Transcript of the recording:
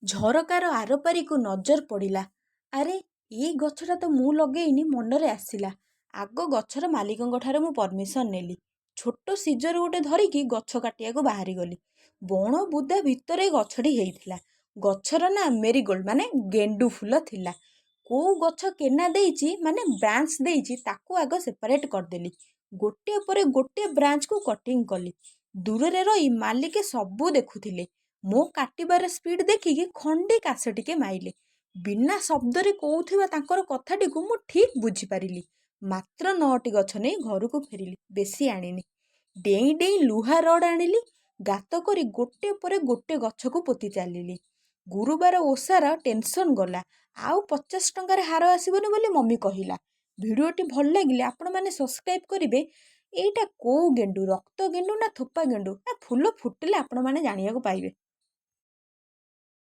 ଝରକାର ଆରପାରିକୁ ନଜର ପଡ଼ିଲା। ଆରେ ଏଇ ଗଛଟା ତ ମୁଁ ଲଗେଇନି ମନରେ ଆସିଲା। ଆଗ ଗଛର ମାଲିକଙ୍କ ଠାରୁ ମୁଁ ପରମିଶନ ନେଲି। ଛୋଟ ସିଜର ଗୋଟେ ଧରିକି ଗଛ କାଟିବାକୁ ବାହାରିଗଲି। ବଣ ବୁଦା ଭିତରେ ଗଛଟି ହେଇଥିଲା। ଗଛର ନା ମେରିଗୋଲ୍ଡ ମାନେ ଗେଣ୍ଡୁ ଫୁଲ ଥିଲା। କୋଉ ଗଛ କେନା ଦେଇଛି ମାନେ ବ୍ରାଞ୍ଚ ଦେଇଛି ତାକୁ ଆଗ ସେପାରେଟ କରିଦେଲି। ଗୋଟିଏ ପରେ ଗୋଟିଏ ବ୍ରାଞ୍ଚକୁ କଟିଂ କଲି। ଦୂରରେ ରହି ମାଲିକେ ସବୁ ଦେଖୁଥିଲେ। ମୋ କାଟିବାର ସ୍ପିଡ ଦେଖିକି ଖଣ୍ଡେ କାଶ ଟିକେ ମାଇଲେ। ବିନା ଶବ୍ଦରେ କହୁଥିବା ତାଙ୍କର କଥାଟିକୁ ମୁଁ ଠିକ ବୁଝିପାରିଲି। ମାତ୍ର 9ଟି ଗଛ ନେଇ ଘରକୁ ଫେରିଲି। ବେଶୀ ଆଣିନି। ଡେଇଁ ଡେଇଁ ଲୁହା ରଡ ଆଣିଲି। ଗାତ କରି ଗୋଟେ ପରେ ଗୋଟେ ଗଛକୁ ପୋତି ଚାଲିଲି। ଗୁରୁବାର ଓଷାର ଟେନସନ ଗଲା। ଆଉ 50 ଟଙ୍କାରେ ହାର ଆସିବନି ବୋଲି ମମି କହିଲା। ଭିଡ଼ିଓଟି ଭଲ ଲାଗିଲେ ଆପଣମାନେ ସବସ୍କ୍ରାଇବ କରିବେ। ଏଇଟା କୋଉ ଗେଣ୍ଡୁ, ରକ୍ତ ଗେଣ୍ଡୁ ନା ଥୋପା ଗେଣ୍ଡୁ ନା ଫୁଲ ଫୁଟିଲେ ଆପଣମାନେ ଜାଣିବାକୁ ପାଇବେ।